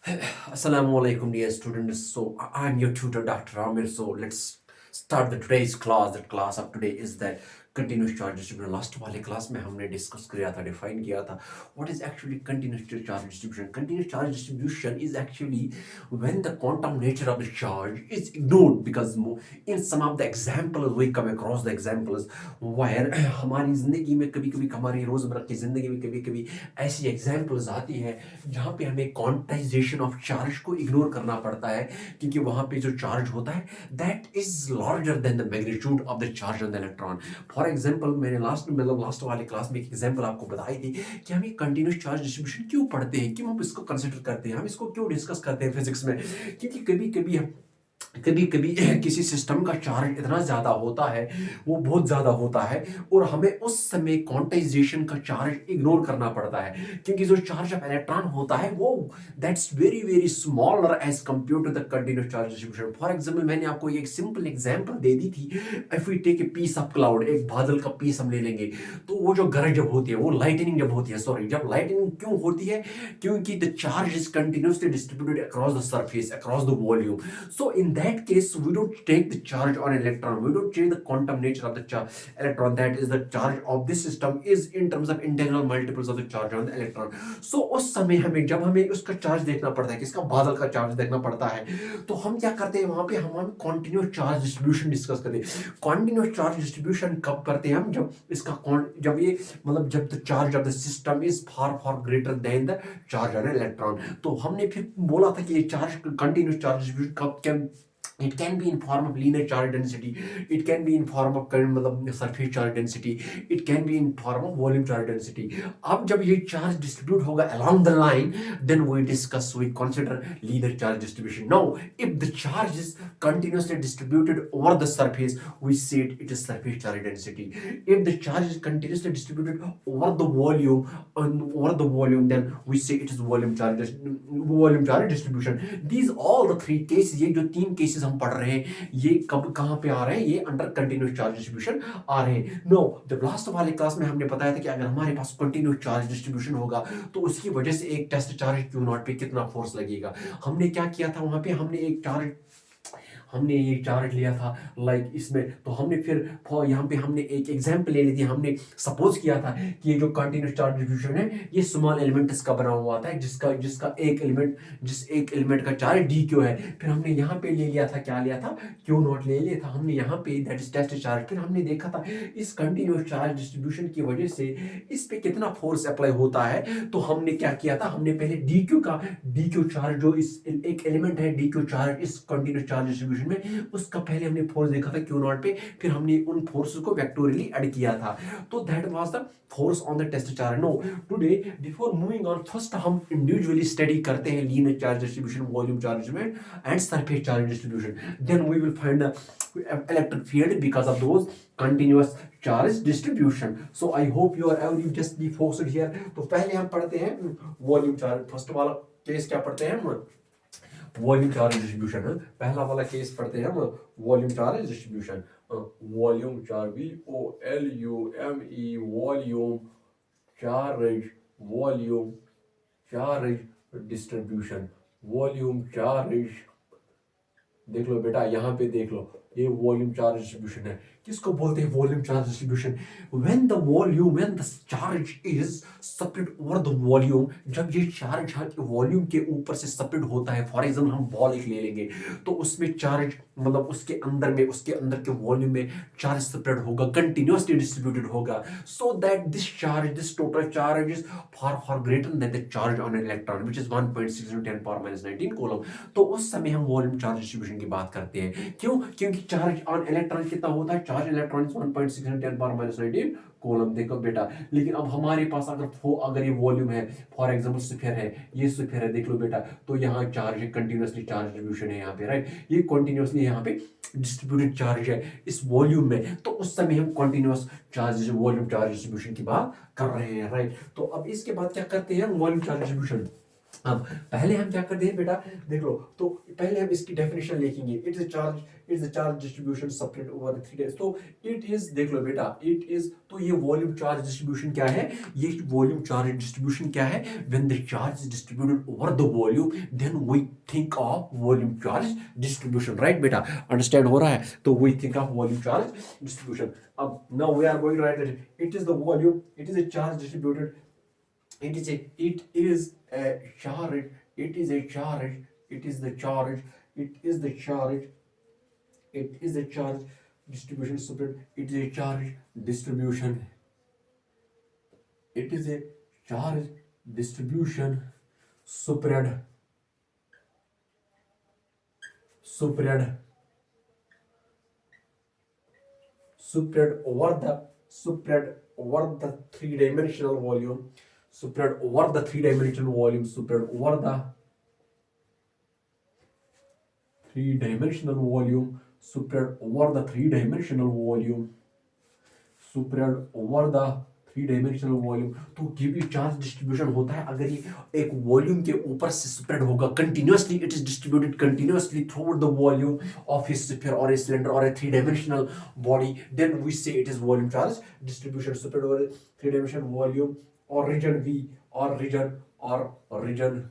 Assalamu alaikum, dear students. So I'm your tutor, Dr. Amir. So let's start the today's class. The class of today is that continuous charge distribution. Last वाले class में हमने discuss किया था, define किया था what is actually continuous charge distribution. Continuous charge distribution is actually when the quantum nature of the charge is ignored, because in some of the examples we come across the examples where हमारी जिंदगी में कभी कभी हमारी रोजमर्रा की जिंदगी में कभी कभी ऐसी एग्जाम्पल्स आती है जहाँ पे हमें क्वांटाइजेशन ऑफ चार्ज को इग्नोर करना पड़ता है, क्योंकि वहाँ पे जो चार्ज होता है that is larger than the magnitude of the charge on the electron. For example मैंने लास्ट वाले क्लास में एक एग्जांपल आपको बताई थी कि हम ये कंटिन्यूस चार्ज डिस्ट्रीब्यूशन क्यों पढ़ते हैं, क्यों हम इसको कंसिडर करते हैं, हम इसको क्यों डिस्कस करते हैं फिजिक्स में। क्योंकि कभी कभी किसी सिस्टम का चार्ज इतना ज़्यादा होता है, वो बहुत ज़्यादा होता है, और हमें उस समय क्वांटाइजेशन का चार्ज इग्नोर करना पड़ता है, क्योंकि जो चार्ज ऑफ इलेक्ट्रॉन होता है वो that's very very smaller as compare to the continuous charge distribution. For example मैंने आपको एक सिंपल एग्जांपल दे दी थी, if we take a piece of cloud, एक बादल का पीस हम ले लेंगे, तो वो जो गरज जब होती है, वो लाइटनिंग जब होती है, सॉरी जब लाइटनिंग क्यों होती है, क्योंकि the charge is continuously distributed across the surface, across the volume. So in that case, we don't take the charge on electron. We don't change the quantum nature of the electron. That is, the charge of this system is in terms of integral multiples of the charge on the electron. So उस समय हमें जब हमें उसका charge देखना पड़ता है, किसका, बादल का चार्ज देखना पड़ता है, तो हम क्या करते हैं, वहां पे हम कॉन्टिन्यूस चार्ज डिस्ट्रीब्यूशन डिस्कस करते हैं। कॉन्टिन्यूस चार्ज डिस्ट्रीब्यूशन कब करते हैं हम, जब इसका जब ये मतलब जब the charge of the system is far far greater than the charge on electron. तो हमने फिर बोला था कि ये चार्ज कंटिन्यूस चार्ज डिस्ट्रीब्यूशन कब can, it can be in form of linear charge density, it can be in form of मतलब surface charge density, it can be in form of volume charge density। अब जब ये charge distribute होगा along the line, then we consider linear charge distribution। Now if the charge is continuously distributed over the surface, we say it is surface charge density। if the charge is continuously distributed over the volume, then we say it is volume charge distribution। These all the three cases, ये जो तीन cases हम पढ़ रहे हैं, ये कब कहां पे आ रहे हैं, ये अंडर कंटिन्यूस चार्ज डिस्ट्रीब्यूशन आ रहे हैं। नो, जब लास्ट वाले क्लास में हमने बताया था कि अगर हमारे पास कंटिन्यूस चार्ज डिस्ट्रीब्यूशन होगा तो उसकी वजह से एक टेस्ट चार्ज क्यू नॉट पे कितना फोर्स लगेगा। हमने क्या किया था, वहां पे हमने ये चार्ज लिया था लाइक इसमें, तो हमने फिर यहाँ पे हमने एक एग्जांपल ले ली थी। हमने सपोज किया था कि ये जो कंटिन्यूस चार्ज डिस्ट्रीब्यूशन है ये स्मॉल एलिमेंट्स का बना हुआ था, जिसका एक एलिमेंट का चार्ज डी क्यू है। फिर हमने यहाँ पे ले लिया था, क्या लिया था, क्यू नॉट ले लिया था हमने यहाँ पे, दैट इज टेस्ट चार्ज। फिर हमने देखा था इस कंटिन्यूस चार्ज डिस्ट्रीब्यूशन की वजह से इस पे कितना फोर्स अप्लाई होता है। तो हमने क्या किया था, हमने पहले डी क्यू चार्ज जो इस एक एलिमेंट है, डी क्यू चार्ज इस कंटिन्यूस चार्ज डिस्ट्रीब्यूशन में, उसका पहले हमने फोर्स देखा था क्यू नॉट पे, फिर हमने उन फोर्सेस को वेक्टोरियली ऐड किया था। तो that was the force on the test charge. No, today before moving on, first हम इंडिविजुअली स्टडी करते हैं linear charge distribution, volume charge distribution and surface charge distribution. Then we will find the electric field because of those continuous charge distribution। So I hope you just be focused here। तो पहले हम पढ़ते हैं volume charge. First वाला case क्या पढ़ते हैं हम, वॉल्यूम चार्ज डिस्ट्रीब्यूशन है। पहला वाला केस पढ़ते हैं हम volume charge distribution. Volume charge, VOLUME, volume charge distribution, volume charge. देख लो बेटा, यहाँ पे देख लो, ये वॉल्यूम चार्ज डिस्ट्रीब्यूशन है। किसको बोलते हैं volume charge distribution, when the charge is spread over the volume, जब ये चार्ज वॉल्यूम के ऊपर से स्प्रेड होता है। फॉर एग्जांपल हम बॉल एक ले लेंगे, तो उसमें चार्ज मतलब उसके अंदर के वॉल्यूम में चार्ज स्प्रेड होगा, कंटिन्यूसली डिस्ट्रीब्यूटेड होगा, so that this total charge is far greater than the charge on an electron which is 1.6 × 10⁻⁻19 coulomb. तो उस समय हम वॉल्यूम चार्ज डिस्ट्रीब्यूशन की बात करते हैं। क्यों, क्योंकि चार्ज ऑन इलेक्ट्रॉन कितना होता है, चार्ज इलेक्ट्रॉन 1.6 × 10⁻19 कूलम। देखो बेटा, लेकिन अब हमारे पास अगर ये वॉल्यूम है, फॉर एग्जांपल स्फीयर है, ये स्फीयर है, देख लो बेटा, तो यहाँ चार्ज है, कंटिन्यूसली चार्ज डिस्ट्रीब्यूशन है यहाँ पे, राइट। ये कंटिन्यूसली यहाँ पे डिस्ट्रीब्यूटेड चार्ज है इस वॉल्यूम में, तो उस समय हम continuous charge volume charge distribution की बात कर रहे हैं, राइट। तो अब इसके बाद क्या करते हैं, वॉल्यूम चार्ज डिस्ट्रीब्यूशन। अब पहले हम क्या करते हैं बेटा, देख लो, तो पहले हम इसकी डेफिनेशन लिखेंगे। It's a charge distribution separate over 3 days। तो इट इज, देख लो बेटा, इट इज, तो ये वॉल्यूम चार्ज डिस्ट्रीब्यूशन क्या है, ये वॉल्यूम चार्ज डिस्ट्रीब्यूशन क्या है, when the charge is distributed over the volume then we think of volume charge distribution, right बेटा, अंडरस्टैंड हो रहा है, तो we think of volume charge distribution. अब now we are going to write that it is the volume, it is a charge distributed, it is a charge, it is a charge, it is the charge, it is the charge, it is a charge distribution spread, it is a charge distribution, it is a charge distribution spread, spread, spread over the three-dimensional volume, spread over the three-dimensional volume, spread over the three-dimensional volume, spread over the three-dimensional volume, spread over the three-dimensional volume. तो ये भी charge distribution होता है अगर ये एक volume के ऊपर से स्प्रेड होगा continuously, it is distributed continuously through the volume of a sphere और ए सिलेंडर और a three-dimensional body, then we say it is volume charge distribution spread over three-dimensional volume और रीजन वी और region और region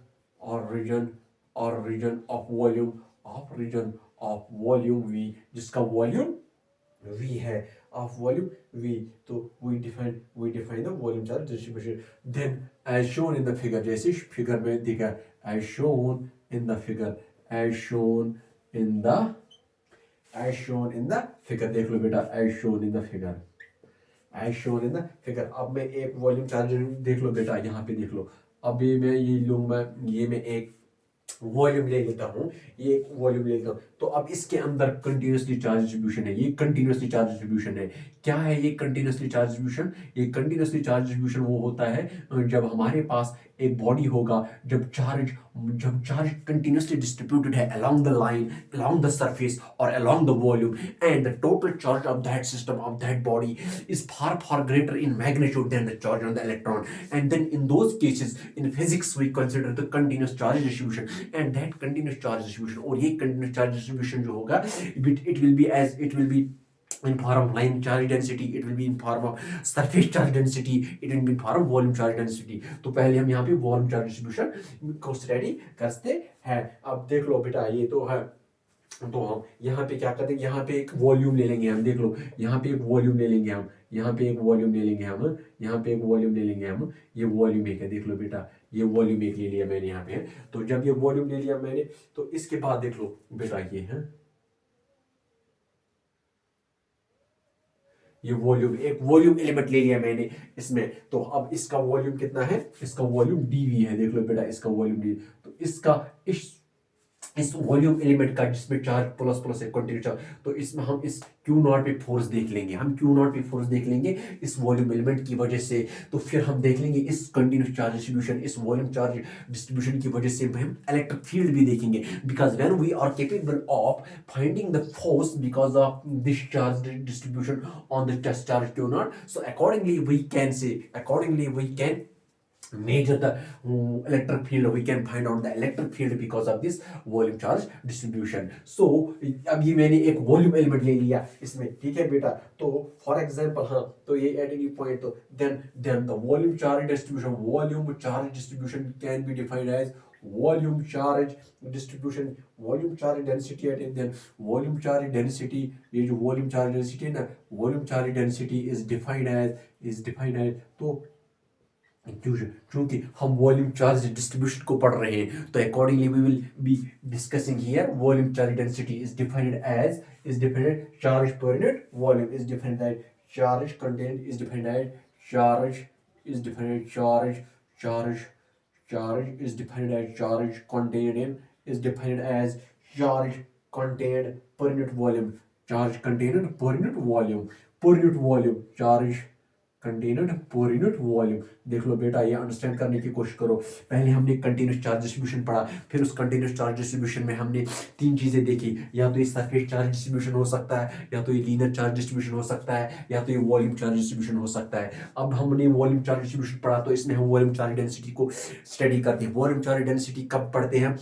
और region और region of volume of region of volume V, जिसका वॉल्यूम v है, of volume v। तो we define the volume charge distribution then as shown in the figure, जैसे फिगर में दिखा, as shown in the figure, as shown in the figure, देख लो बेटा, as shown in the figure, as shown in the figure। अब मैं एक volume charge, देख लो बेटा, यहाँ पे देख लो, अब ये मैं ये लूंगा, ये मैं एक वॉल्यूम ले लेता हूँ, ये वॉल्यूम ले लेता हूँ, तो अब इसके अंदर कंटिन्यूसली चार्ज डिस्ट्रीब्यूशन है, ये कंटिन्यूसली चार्ज डिस्ट्रीब्यूशन है। क्या है ये कंटिन्यूसली चार्ज डिस्ट्रीब्यूशन? ये कंटिन्यूसली चार्ज डिस्ट्रीब्यूशन वो होता है जब हमारे पास एक बॉडी होगा, जब चार्ज कंटिन्यूसली डिस्ट्रीब्यूटेड है along the line, along the surface or along the volume, and the total charge of that system, of that body is far greater in magnitude than the charge on the electron, and then in those cases in physics we consider the continuous charge distribution, and that continuous charge distribution, और ये continuous charge distribution जो होगा, it will be in form of line charge density, it will be in form of surface charge density, it will be in form of volume charge density। तो पहले हम यहाँ पे volume charge distribution को study करते हैं। अब देख लो बेटा, ये तो है, तो हम यहाँ पे क्या करते हैं, यहाँ पे एक वॉल्यूम ले लेंगे हम, देख लो, यहाँ पे एक वॉल्यूम ले लेंगे हम, यहाँ पे एक वॉल्यूम ले लेंगे हम, यहाँ पे एक वॉल्यूम ले लेंगे हम, ये वॉल्यूम एक है, देख लो बेटा, ये वॉल्यूम एक ले लिया मैंने यहाँ पे। तो जब ये वॉल्यूम ले लिया मैंने, तो इसके बाद देख लो बेटा, ये एक वॉल्यूम एलिमेंट ले लिया मैंने इसमें, तो अब इसका वॉल्यूम कितना है, इसका वॉल्यूम dv है, देख लो बेटा, इसका वॉल्यूम dv। तो इसका इस वॉल्यूम एलिमेंट का जिसमें चार्ज प्लस प्लस है कंटिन्यू चार्ज, तो इसमें हम इस Q0 पे फोर्स देख लेंगे, इस वॉल्यूम एलिमेंट की वजह से। तो फिर हम देख लेंगे इस कंटिन्यूस चार्ज डिस्ट्रीब्यूशन, इस वॉल्यूम चार्ज डिस्ट्रीब्यूशन की वजह से हम इलेक्ट्रिक फील्ड भी देखेंगे, because when we are capable of finding the force because of this charge distribution on the test charge Q0, so accordingly we can measure the electric field, we can find out the electric field because of this volume charge distribution। so अब ये मैंने एक volume element ले लिया इसमें, ठीक है बेटा। तो फॉर एग्जांपल, हाँ, तो ये एट एनी पॉइंट, तो then the volume charge distribution can be defined as volume charge distribution, volume charge density at, then volume charge density, ये जो volume charge density है ना, volume charge density is defined as तो क्योंकि हम volume charge distribution को पढ़ रहे हैं, तो accordingly we will be discussing here volume charge density is defined charge per unit volume, is defined as charge content, is defined as charge is defined charge is defined as charge contained in, is defined as charge contained per unit volume, charge contained per unit volume, charge container पर unit volume. देख लो बेटा, ये understand करने की कोशिश करो। पहले हमने कंटिन्यूस चार्ज डिस्ट्रीब्यूशन पढ़ा, फिर उस कंटिन्यूस चार्ज डिस्ट्रीब्यूशन में हमने तीन चीजें देखी, या तो ये सरफेस चार्ज डिस्ट्रीब्यूशन हो सकता है, या तो ये लीनियर चार्ज डिस्ट्रीब्यूशन हो सकता है, या तो ये वॉल्यूम चार्ज डिस्ट्रीब्यूशन हो सकता है। अब हमने वॉल्यूम चार्ज डिस्ट्रीब्यूशन पढ़ा, तो इसमें हम वॉल्यूम चार्ज डेंसिटी को स्टडी करते हैं। वॉल्यूम चार्ज डेंसिटी कब पढ़ते हैं?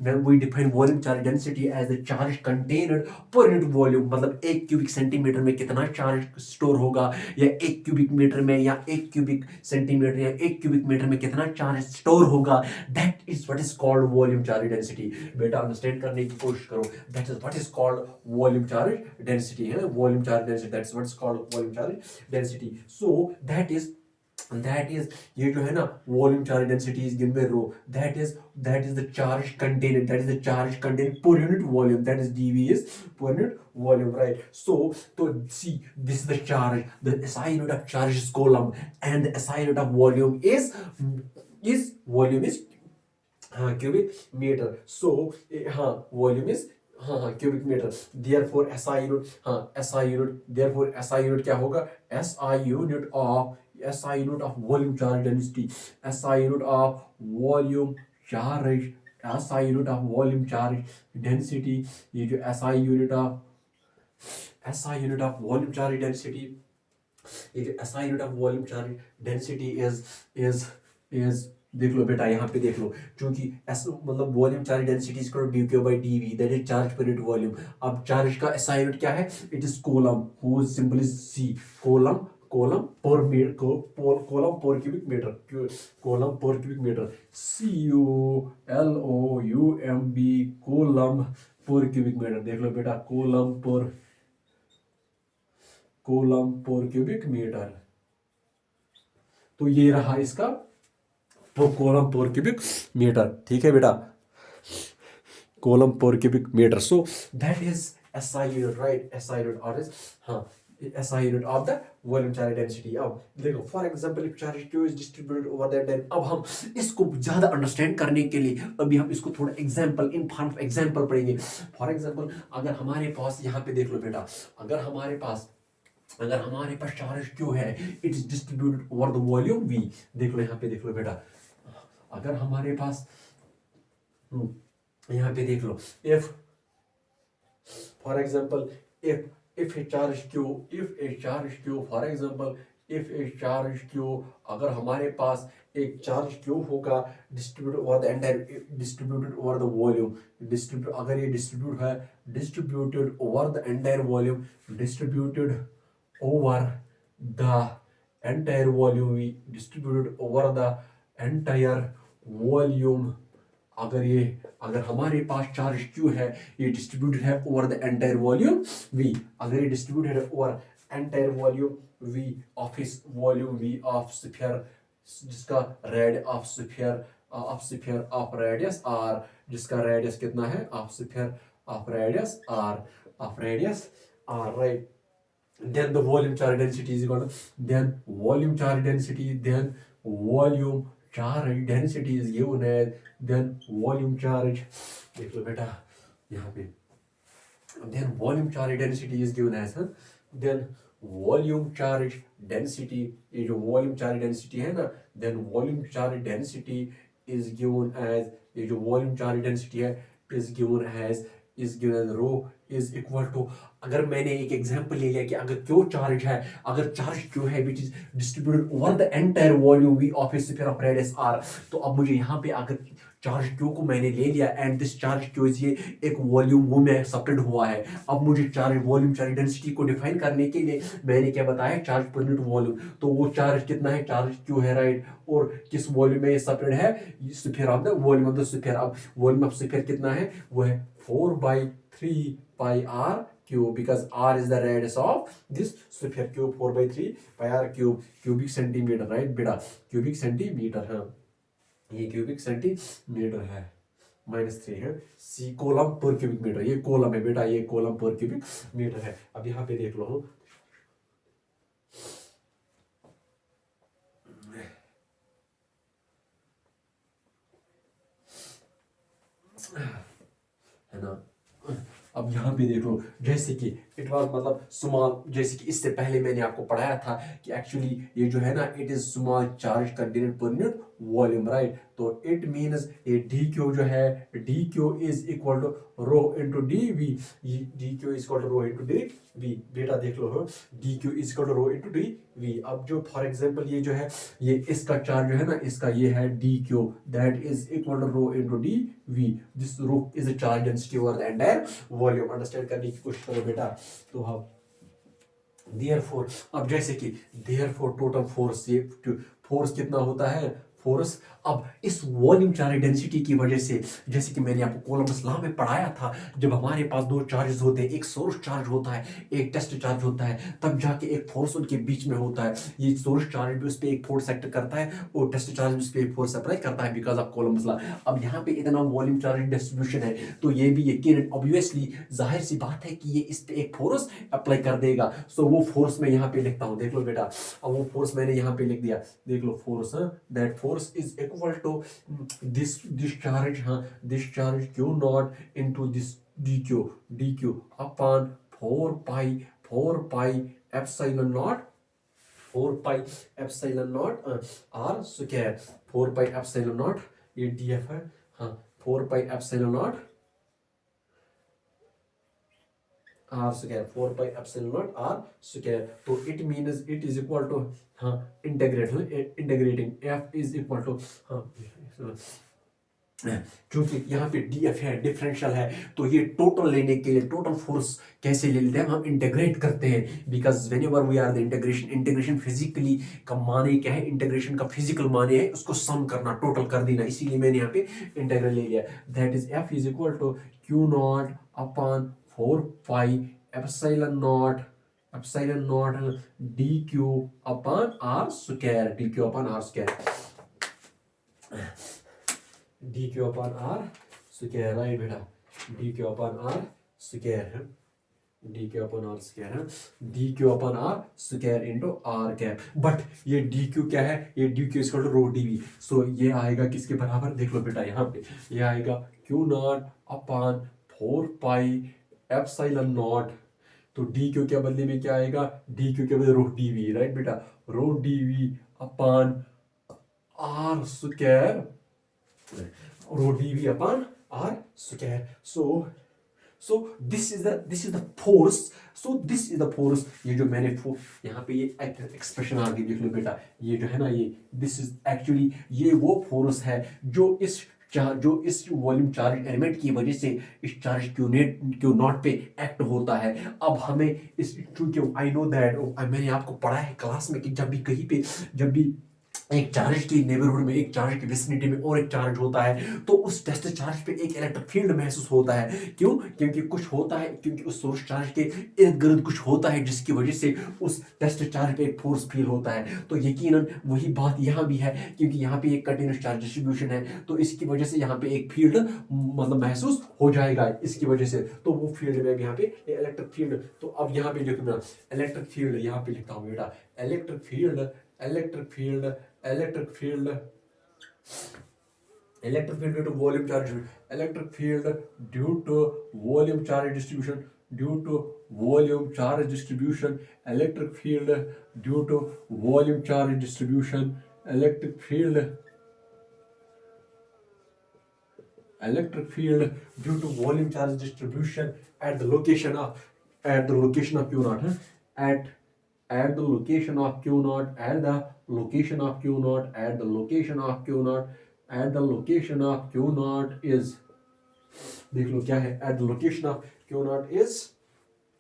when we define volume charge density as the charge contained per unit volume, मतलब एक क्यूबिक सेंटीमीटर में कितना चार्ज स्टोर होगा, या एक क्यूबिक मीटर में, या एक क्यूबिक सेंटीमीटर या एक क्यूबिक मीटर में कितना चार्ज स्टोर होगा, that is what is called volume charge density. बेटा अंडरस्टैंड करने की कोशिश करो, that is what is called volume charge density है, volume charge density, that is what is called volume charge density. So that is ये जो है ना volume charge density is given by rho, that is the charge content, that is the charge content per unit volume, that is dv is per unit volume, right? So see, this is the charge, the SI unit of charge is coulomb, and the SI unit of volume is cubic meter. So volume is cubic meter, therefore SI unit therefore SI unit क्या होगा? SI unit of volume charge density, SI unit of volume charge SI unit of volume charge density, ये जो SI unit of volume charge density, ये जो SI unit of volume charge density is देख लो बेटा, यहाँ पे देख लो, क्योंकि मतलब volume charge density is equal to dq by dv, that is charge per unit volume. अब चार्ज का SI यूनिट क्या है? It is coulomb, whose symbol is C, coulomb per metre, coulomb per cubic metre, coulomb per cubic metre, CULOUMB, coulomb per cubic metre. देख लो बेटा, coulomb per cubic metre. तो ये रहा इसका कूलम पर क्यूबिक मीटर, ठीक है बेटा, coulomb per cubic metre. So that is SI unit, right? SI unit और is SI unit of the volume charge density. अब देखो, for example if charge Q is distributed over that, then अब हम इसको ज्यादा अंडरस्टैंड करने के लिए अभी हम इसको थोड़ा example, in form of example पढ़ेंगे। फॉर एग्जांपल अगर हमारे पास, यहाँ पे देख लो बेटा, अगर हमारे पास चार्ज Q है, it is distributed over the volume V। देख लो यहाँ पे, देख लो बेटा, अगर हमारे पास यहाँ पे देख लो, if for example if a charge Q for example if a charge Q, अगर हमारे पास एक चार्ज Q होगा distributed over the entire, distributed over the volume, अगर ये distributed over the entire volume, distributed over the entire volume, we distributed over the entire volume। अगर हमारे पास charge Q है, ये डिस्ट्रीब्यूटेड है over the entire volume V, अगर ये distributed है over entire volume V of इस वॉल्यूम V ऑफ स्फीयर, जिसका rid of sphere of radius R, जिसका रेडियस कितना है? Of sphere of radius R, right? Then the volume charge density is equal to, then volume charge density is given as, then volume charge, देख लो बेटा यहाँ पे, then volume charge density is given as, then volume charge density, ये जो volume charge density है ना, then volume charge density is given as, ये जो volume charge density है is given as rho is equal to, अगर मैंने एक एग्जांपल ले लिया कि अगर क्यू चार्ज है, अगर चार्ज क्यू है which is distributed over the entire volume V of a sphere of radius R, तो अब मुझे यहाँ पे अगर चार्ज क्यू को मैंने ले लिया and this charge Q is, ये एक वॉल्यूम वो में सेपरेट हुआ है, अब मुझे वॉल्यूम चार्ज डेंसिटी को डिफाइन करने के लिए मैंने क्या बताया? Charge per unit volume. तो वो चार्ज कितना है? चार्ज क्यू है, राइट? और किस वॉल्यूम में ये सेपरेट है? Sphere of the volume of the sphere. अब वॉल्यूम ऑफ स्फीयर कितना है? वो है 4/3 pi r cube, because r is the radius of this sphere cube, 4/3 pi r cube, cubic centimeter, right बेटा? cubic centimeter है, ये cubic centimeter है, -3 है। C कोलम पर क्यूबिक मीटर, ये कोलम है बेटा, ये कोलम पर क्यूबिक मीटर है। अब यहाँ पे देख लो, है ना, अब यहाँ पे देख लो, जैसे कि इट वाज मतलब स्मॉल, जैसे कि इससे पहले मैंने आपको पढ़ाया था कि एक्चुअली ये जो है ना, it is small charge contained per unit volume, right. तो इट मीन्स ये डी क्यू जो है, D Q is equal to rho into D V, D Q is equal to rho into D V. बेटा देख लो, D Q is equal to rho into D V. अब जो for example ये जो है, ये इसका चार्ज जो है ना, इसका ये है D q, that is equal to rho into D v. This rho is a charge density over the entire volume. Understand करने की कोशिश करो बेटा। तो हम देयरफॉर, अब जैसे कि देयरफॉर टोटल फोर्स, ये फोर्स कितना होता है, फोर्स। अब इस वॉल्यूम चार्ज डेंसिटी की वजह से, जैसे कि मैंने आपको कोलम्बस लॉ में पढ़ाया था, जब हमारे पास दो चार्जेस होते हैं, एक सोर्स चार्ज होता है, एक टेस्ट चार्ज होता है, तब जाके एक फोर्स उनके बीच में होता है। ये सोर्स चार्ज भी उस पर एक फोर्स एक्ट करता है और टेस्ट चार्ज भी उस पर एक फोर्स अप्लाई करता है, बिकॉज ऑफ कोलम्बस लॉ। अब यहाँ पे इतना वॉल्यूम चार्ज डिस्ट्रीब्यूशन है, तो ये भी यकीनन ऑब्वियसली जाहिर सी बात है कि ये इस पे एक फोर्स अप्लाई कर देगा। सो वो फोर्स मैं यहाँ पे लिखता हूँ, देख लो बेटा। अब वो फोर्स मैंने यहाँ पे लिख दिया, देख लो force, that force is equal to this charge, हाँ, this charge Q naught into this D Q upon 4 pi epsilon naught, 4 pi epsilon naught R square, 4 pi epsilon naught, ये डी एफ है, हाँ, 4 pi epsilon naught R square, 4 pi epsilon naught R square. तो it means it is equal to, हाँ, integrating F is equal to, हाँ, क्योंकि यहाँ पे D F है, डिफरेंशियल है, तो ये टोटल लेने के लिए, टोटल फोर्स कैसे ले लेते हैं हम इंटीग्रेट करते हैं, because whenever we are the integration, integration physically का माने क्या है, इंटीग्रेशन का फिजिकल माने है उसको सम करना, टोटल कर देना, इसीलिए मैंने यहाँ पे इंटीग्रल ले लिया। That is F is equal to Q naught upon 4 pi epsilon naught D Q upon R square, D Q upon R square, D Q upon R square, right बेटा, D Q upon R square है, D Q upon R square है, D Q upon R square into R cap. But ये D Q क्या है, ये D Q equal to rho D V. So ये आएगा किसके बराबर, देख लो बेटा यहाँ पे, ये आएगा Q naught upon 4 pi epsilon not. तो डी क्यू के बदले में क्या आएगा, डी क्यू के बदले रो डी वी, राइट बेटा, rho D V upon R square, rho dv upon r square. So this is the force. So this is the force. ये जो मैंने यहाँ पे ये एक्सप्रेशन आ गई, देख लो बेटा, ये जो है ना, ये दिस इज एक्चुअली, ये वो फोर्स है जो इस वॉल्यूम चार्ज एलिमेंट की वजह से इस चार्ज क्यू नॉट पे एक्ट होता है। अब हमें इस, क्योंकि आई नो दैट, मैंने आपको पढ़ा है क्लास में कि जब भी कहीं पे, जब भी एक चार्ज की नेबरहुड में, एक चार्ज की विसिनिटी में और एक चार्ज होता है, तो उस टेस्ट चार्ज पे एक इलेक्ट्रिक फील्ड महसूस होता है। क्यों? क्योंकि कुछ होता है, क्योंकि उस सोर्स चार्ज के इर्द गिर्द कुछ होता है जिसकी वजह से उस टेस्ट चार्ज पे एक फोर्स फील होता है। तो यकीनन वही बात यहाँ भी है, क्योंकि यहाँ पे एक कंटिन्यूस चार्ज डिस्ट्रीब्यूशन है, तो इसकी वजह से यहाँ पे एक फील्ड मतलब महसूस हो जाएगा इसकी वजह से। तो वो फील्ड में यहाँ पे इलेक्ट्रिक फील्ड, तो अब यहाँ पे लिखना इलेक्ट्रिक फील्ड, यहाँ पे लिखता हूँ बेटा, electric field, electric field, electric field, electric field due to volume charge, electric field due to volume charge distribution, due to volume charge distribution, electric field due to volume charge distribution, electric field, electric field due to volume charge distribution at the location of, at the location of q naught, at the location of q naught, at the location of q naught, at the location of q naught, at the location of q naught is, देख लो क्या है, at the location of q naught is,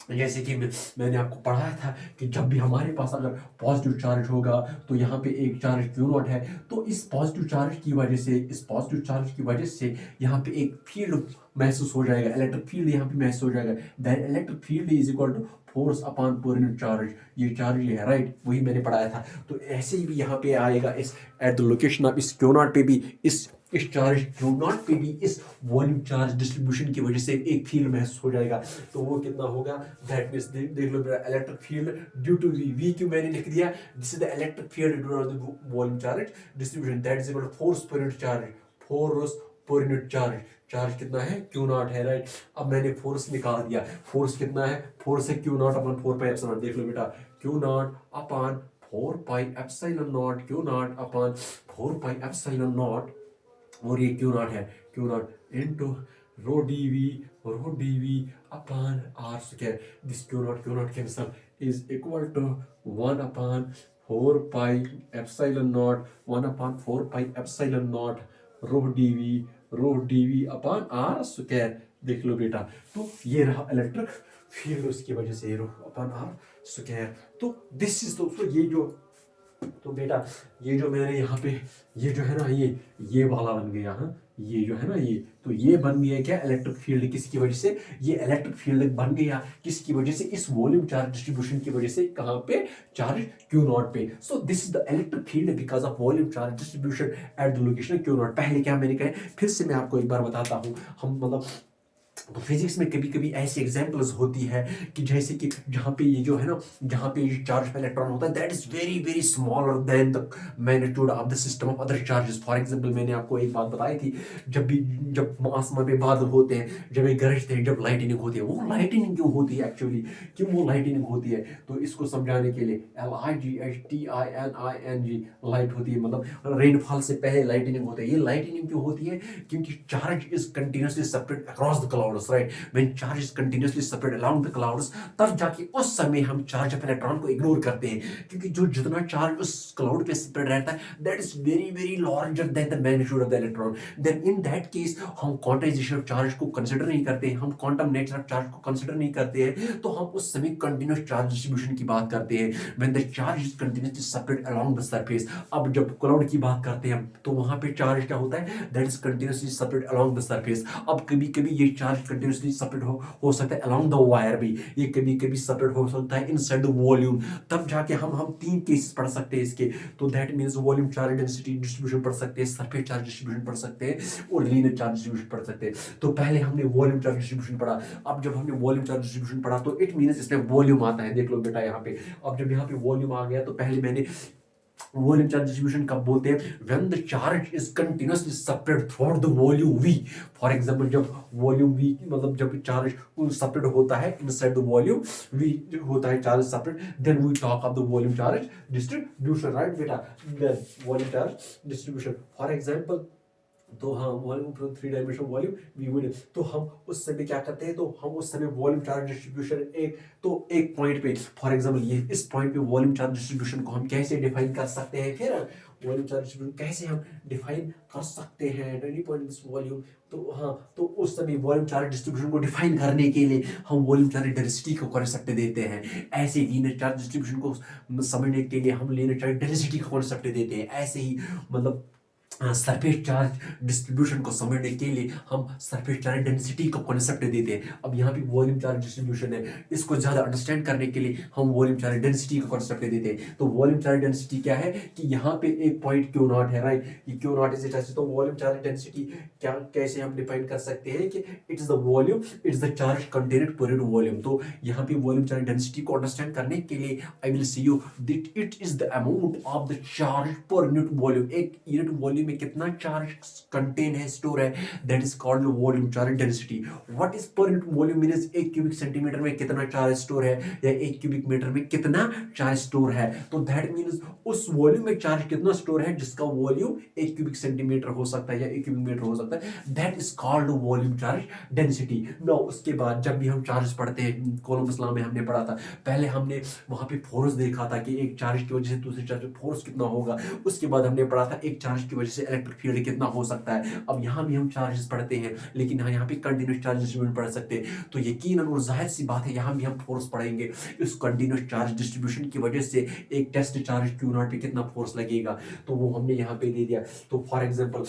जैसे कि मैंने आपको पढ़ाया था कि जब भी हमारे पास अगर पॉजिटिव चार्ज होगा तो यहाँ पे एक चार्ज क्यू नॉट है, तो इस पॉजिटिव चार्ज की वजह से, इस पॉजिटिव चार्ज की वजह से यहाँ पे एक फील्ड महसूस हो जाएगा, इलेक्ट्रिक फील्ड यहाँ पे महसूस हो जाएगा। That electric field is equal to force upon per unit charge, ये चार्ज ये है, राइट, वही मैंने पढ़ाया था। तो ऐसे ही भी यहाँ पे आएगा, इस एट द लोकेशन ऑफ इस क्यू नॉट पे भी, इस चार्ज क्यू नॉट पे भी इस वॉल्यूम चार्ज डिस्ट्रीब्यूशन की वजह से एक फील्ड महसूस हो जाएगा। तो वो कितना होगा, दैट मींस देख लो मेरा, electric field due to V Q मैंने लिख दिया, this is the electric field due to the volume charge distribution, that is equal to force per unit charge, force per unit charge, charge कितना है Q naught है, right. अब मैंने force निकाल दिया, फोर्स कितना है, फोर्स है Q naught upon 4 pi epsilon, देख लो बेटा, Q naught upon 4 pi epsilon naught, Q naught upon 4 pi epsilon naught, और ये क्यू नॉट है, Q naught into rho D V upon R square, this Q naught cancel is equal to 1 upon 4 pi epsilon naught, 1 upon 4 pi epsilon naught rho D V upon R square, देख लो बेटा। तो ये रहा electric field, उसकी वजह से ये रो अपॉन आर स्क्वायर। तो दिस इज दोस्तों ये जो, तो बेटा ये जो मैंने यहाँ पे ये जो है ना ये वाला बन गया, हाँ ये जो है ना ये, तो ये बन गया क्या इलेक्ट्रिक फील्ड, किसकी वजह से, ये इलेक्ट्रिक फील्ड बन गया किसकी वजह से, इस वॉल्यूम चार्ज डिस्ट्रीब्यूशन की वजह से, कहाँ पे, चार्ज क्यू नॉट पे। So this is the electric field because of volume charge distribution at the location Q not. पहले क्या मैंने कहा, फिर से मैं आपको एक बार बताता हूँ, हम मतलब तो फिजिक्स में कभी कभी ऐसी एग्जांपल्स होती है कि जैसे कि जहाँ पे ये जो है ना, जहाँ पे ये चार्ज पे इलेक्ट्रॉन होता है, that is very very smaller than the magnitude of the system of other charges. For example मैंने आपको एक बात बताई थी, जब आसमान पे बादल होते हैं, जब ये गरजते हैं, जब लाइटनिंग होती है, वो लाइटनिंग क्यों होती है एक्चुअली, क्यों वो लाइटनिंग होती है, तो इसको समझाने के लिए LIGHTINING लाइट होती है, मतलब रेनफॉल से पहले लाइटनिंग होती है। ये लाइटनिंग क्यों होती है, क्योंकि charge is continuously spread across the clouds, right. When charge is continuously spread along the clouds, तब जाके उस समय हम चार्ज ऑफ इलेक्ट्रॉन को इग्नोर करते हैं, क्योंकि जो जितना चार्ज उस क्लाउड पे स्प्रेड रहता है, that is very very larger than the magnitude of the electron. Then in that case हम क्वांटाइजेशन ऑफ चार्ज को कंसीडर नहीं करते हैं, हम क्वांटम नेचर ऑफ चार्ज को कंसीडर नहीं करते हैं, तो हम उस समय कंटिन्यूस चार्ज डिस्ट्रीब्यूशन की बात करते हैं, when the charge is continuously spread along the surface. अब जब क्लाउड की बात करते हैं तो वहां पे चार्ज क्या होता है, that is continuously spread along the surface. अब कभी कभी ये चार्ज कंटिन्यूसली स्प्रेड हो सकता है अलोंग द वायर भी, ये कभी कभी स्प्रेड हो सकता है इनसाइड द वॉल्यूम। तब जाके हम तीन केसेस पढ़ सकते हैं इसके, तो that means volume charge density distribution पढ़ सकते हैं, सरफेस चार्ज डिस्ट्रीब्यूशन पढ़ सकते हैं, और लीनियर चार्ज डिस्ट्रीब्यूशन पढ़ सकते हैं। तो पहले हमने वॉल्यूम चार्ज डिस्ट्रीब्यूशन पढ़ा। अब जब हमने वॉल्यूम चार्ज डिस्ट्रीब्यूशन पढ़ा तो इट मींस इसमें वॉल्यूम आता है, देख लो बेटा यहाँ पे। अब जब यहाँ पे वॉल्यूम आ गया, तो पहले मैंने वॉल्यूम चार्ज डिस्ट्रीब्यूशन कब बोलते हैं, when the charge is continuously spread through the volume v। For example जब वॉल्यूम v मतलब जब चार्ज स्प्रेड होता है इनसाइड द वॉल्यूम v होता है charge spread, then we talk of the volume charge distribution, right बेटा। Then volume charge distribution for example, तो हाँ volume 3 dimensional volume we would, तो हम उस समय क्या करते हैं, तो हम उस समय वॉल्यूम चार्ज डिस्ट्रीब्यूशन एक पॉइंट पे, फॉर एग्जांपल ये इस पॉइंट पे वॉल्यूम चार्ज डिस्ट्रीब्यूशन को हम कैसे डिफाइन कर सकते हैं, फिर वॉल्यूम चार्ज डिस्ट्रीब्यूशन कैसे हम डिफाइन कर सकते हैं, 20 पॉइंट दिस वॉल्यूम। तो हाँ, तो उस समय वॉल्यूम चार्ज डिस्ट्रीब्यूशन को डिफाइन करने के लिए हम वॉल्यूम चार्ज डेंसिटी को कॉन्सेप्ट देते हैं। ऐसे लीनियर चार्ज डिस्ट्रीब्यूशन को समझने के लिए हम लीनियर चार्ज डेंसिटी का कॉन्सेप्ट देते हैं। ऐसे ही मतलब सरफेस चार्ज डिस्ट्रीब्यूशन को समझने के लिए हम सरफेस चार्ज डेंसिटी का कॉन्सेप्ट देते हैं। अब यहाँ पे वॉल्यूम चार्ज डिस्ट्रीब्यूशन है, इसको ज़्यादा अंडरस्टैंड करने के लिए हम वॉल्यूम चार्ज डेंसिटी का कॉन्सेप्ट देते हैं। तो वॉल्यूम चार्ज डेंसिटी क्या है कि यहाँ पे एक पॉइंट क्यू नॉट है, राइट, ये क्यू नॉट इज इट। तो वॉल्यूम चार्ज डेंसिटी क्या कैसे हम डिफाइन कर सकते हैं कि it is the volume, it's the charge contained per unit volume. तो यहाँ पे वॉल्यूम चार्ज डेंसिटी को अंडरस्टैंड करने के लिए I will see you that it is the amount of the charge per unit volume. एक यूनिट वॉल्यूम में कितना चार्ज कंटेन है, स्टोर है, that is called volume charge density. What is पर यूनिट वॉल्यूम मींस एक cubic centimetre में कितना charge store है, या एक क्यूबिक मीटर में कितना चार्ज स्टोर है। तो दैट मींस उस वॉल्यूम में चार्ज कितना स्टोर है जिसका वॉल्यूम एक क्यूबिक सेंटीमीटर हो सकता है या एक क्यूबिक मीटर हो सकता है, that is called volume charge density. Now उसके बाद जब भी हम चार्ज पढ़ते हैं, कोलम्बस लॉ में हमने पढ़ा था, पहले हमने वहां पे फोर्स देखा था कि एक चार्ज की वजह से दूसरे चार्ज पे फोर्स कितना होगा। उसके बाद हमने पढ़ा था एक चार्ज की वजह से इलेक्ट्रिक फील्ड कितना हो सकता है। अब यहाँ भी हम चार्जेस पढ़ते हैं, लेकिन यहाँ पे कंटिन्यूस चार्ज डिस्ट्रीब्यूशन पढ़ सकते हैं। तो यकीनन और जाहिर सी बात है यहाँ भी हम फोर्स पढ़ेंगे। इस कंटिन्यूस चार्ज डिस्ट्रीब्यूशन की वजह से एक टेस्ट चार्ज क्यू नॉट पे कितना फोर्स लगेगा, तो वो हमने यहाँ पे दे दिया। तो फॉर एग्जांपल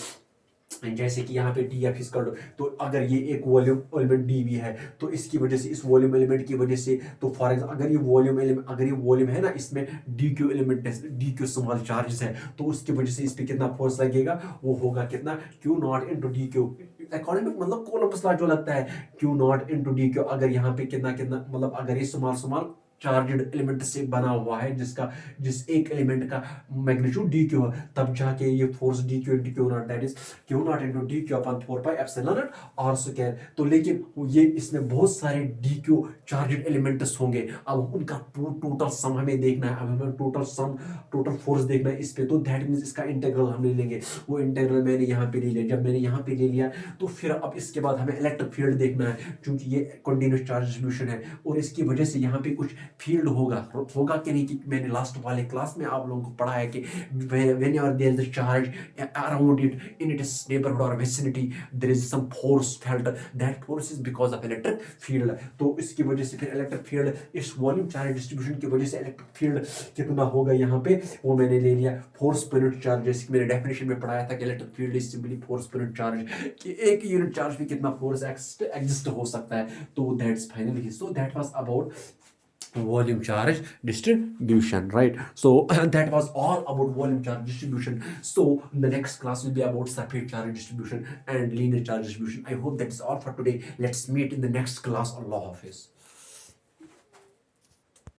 जैसे कि यहाँ पे डी एफ इसका, तो अगर ये एक वॉल्यूम एलिमेंट डी वी है, तो इसकी वजह से, इस वॉल्यूम एलिमेंट की वजह से, तो फॉर एग्जाम्पल अगर ये वॉल्यूम एलिमेंट, अगर ये वॉल्यूम है ना, इसमें D Q element, D Q small charges है, तो उसकी वजह से इस पे कितना फोर्स लगेगा, वो होगा कितना, Q naught into D Q, according to मतलब कोलम्बस लॉ जो लगता है, Q naught into D Q. अगर यहाँ पे कितना कितना मतलब अगर ये स्मॉल चार्जड एलिमेंट से बना हुआ है, जिस एक एलिमेंट का मैग्नीट्यूड डी क्यू है, तब जाके ये force D Q into Q naught, that is Q naught into D Q upon 4 pi epsilon R square. तो लेकिन ये इसमें बहुत सारे डी क्यू चार्जड एलिमेंट्स होंगे, अब उनका टोटल सम हमें देखना है, अब हमें टोटल फोर्स देखना है इस पे, तो दैट मीन्स इसका इंटीग्रल हम ले लेंगे। वो इंटीग्रल मैंने यहाँ पे ले लिया, जब मैंने यहाँ पे ले लिया तो फिर अब इसके बाद हमें इलेक्ट्रिक फील्ड देखना है, क्योंकि ये कंटिन्यूस चार्ज डिस्ट्रीब्यूशन है और इसकी वजह से यहाँ पे कुछ फील्ड होगा कि नहीं, कि मैंने लास्ट वाले क्लास में आप लोगों को पढ़ा है कि whenever there is a charge around it in its neighborhood or vicinity there is some force felt, that force is because of electric field। तो इसकी वजह से फिर इलेक्ट्रिक फील्ड, इस वॉल्यूम चार्ज डिस्ट्रीब्यूशन की वजह से इलेक्ट्रिक फील्ड कितना होगा यहाँ पे, वो मैंने ले लिया फोर्स पर यूनिट चार्ज, जैसे कि मैंने डेफिनेशन में पढ़ाया था कि electric field is simply force per unit charge, कि एक यूनिट चार्ज पे कितना फोर्स एग्जिस्ट हो सकता है। तो that's finally, so that was about volume charge distribution, right? So that was all about volume charge distribution. So the next class will be about surface charge distribution and linear charge distribution. I hope that's all for today. Let's meet in the next class. Allah Hafiz.